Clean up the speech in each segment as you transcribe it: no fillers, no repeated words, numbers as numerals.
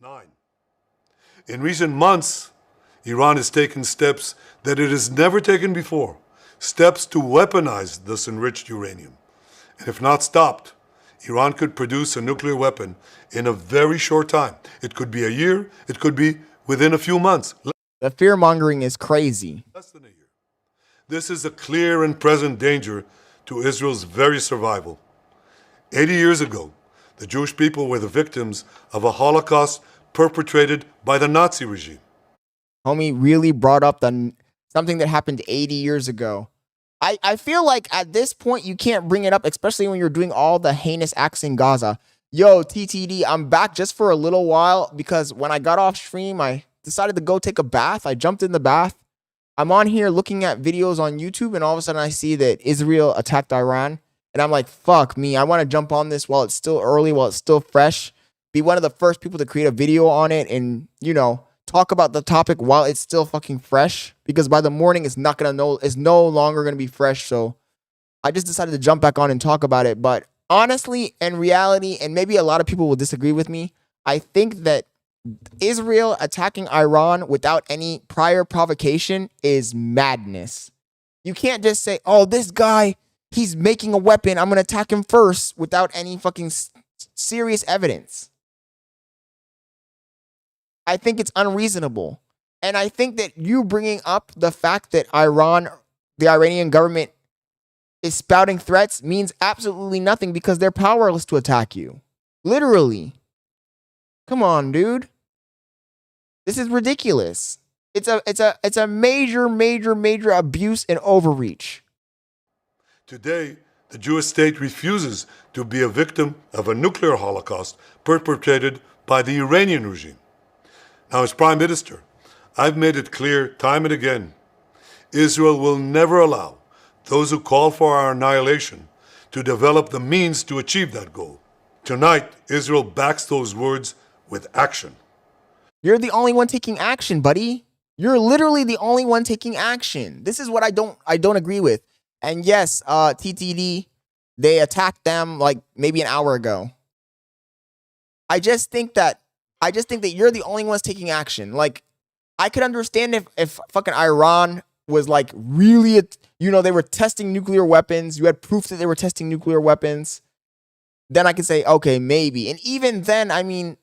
9. In recent months, Iran has taken steps that it has never taken before, steps to weaponize this enriched uranium. And if not stopped, Iran could produce a nuclear weapon in a very short time. It could be a year, it could be within a few months. The fear-mongering is crazy. Less than a year. This is a clear and present danger to Israel's very survival. 80 years ago, the Jewish people were the victims of a Holocaust perpetrated by the Nazi regime. Homie really brought up something that happened 80 years ago. I feel like at this point, you can't bring it up, especially when you're doing all the heinous acts in Gaza. Yo, TTD, I'm back just for a little while because when I got off stream, I decided to go take a bath. I jumped in the bath. I'm on here looking at videos on YouTube, and all of a sudden I see that Israel attacked Iran. And I'm like, fuck me. I want to jump on this while it's still early, while it's still fresh. Be one of the first people to create a video on it and, you know, talk about the topic while it's still fucking fresh. Because by the morning, it's no longer going to be fresh. So I just decided to jump back on and talk about it. But honestly, in reality, and maybe a lot of people will disagree with me, I think that Israel attacking Iran without any prior provocation is madness. You can't just say, oh, this guy, he's making a weapon, I'm going to attack him first without any fucking serious evidence. I think it's unreasonable. And I think that you bringing up the fact that the Iranian government is spouting threats means absolutely nothing because they're powerless to attack you. Literally. Come on, dude. This is ridiculous. It's a major abuse and overreach. Today, the Jewish state refuses to be a victim of a nuclear holocaust perpetrated by the Iranian regime. Now, as Prime Minister, I've made it clear time and again, Israel will never allow those who call for our annihilation to develop the means to achieve that goal. Tonight, Israel backs those words with action. You're the only one taking action, buddy. You're literally the only one taking action. This is what I don't agree with. And yes, TTD, they attacked them like maybe an hour ago. I just think that you're the only ones taking action. Like, I could understand if fucking Iran was like really, they were testing nuclear weapons. You had proof that they were testing nuclear weapons. Then I could say, okay, maybe. And even then, I mean,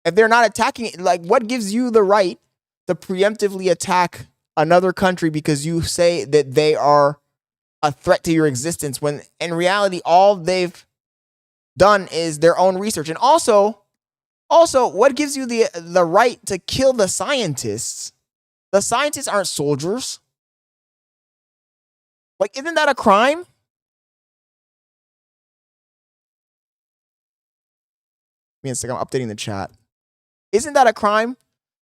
if they're not attacking it, like, what gives you the right to preemptively attack another country because you say that they are a threat to your existence when in reality, all they've done is their own research? And also, what gives you the right to kill the scientists? The scientists aren't soldiers. Like, isn't that a crime? Give me a second, I'm updating the chat. Isn't that a crime?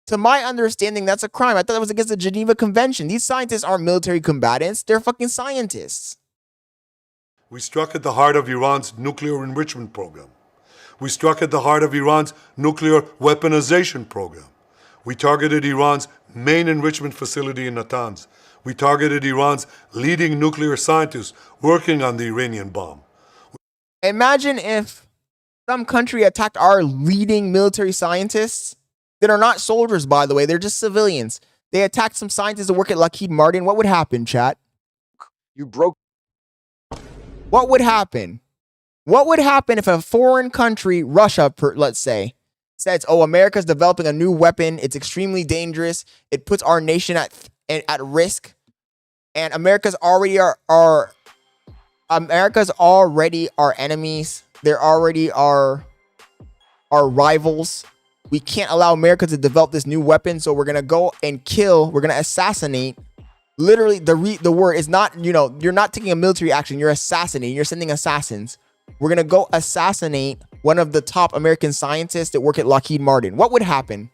To my understanding, that's a crime. I thought it was against the Geneva Convention. These scientists aren't military combatants. They're fucking scientists. We struck at the heart of Iran's nuclear enrichment program. We struck at the heart of Iran's nuclear weaponization program. We targeted Iran's main enrichment facility in Natanz. We targeted Iran's leading nuclear scientists working on the Iranian bomb. Imagine if some country attacked our leading military scientists that are not soldiers, by the way. They're just civilians. They attacked some scientists that work at Lockheed Martin. What would happen, chat? You broke. What would happen? What would happen if a foreign country, Russia, let's say, says, oh, America's developing a new weapon. It's extremely dangerous. It puts our nation at risk. And America's already our enemies. They're already our rivals. We can't allow America to develop this new weapon. So we're going to go and kill. We're going to assassinate. Literally, the word is not, you're not taking a military action. You're assassinating. You're sending assassins. We're going to go assassinate one of the top American scientists that work at Lockheed Martin. What would happen?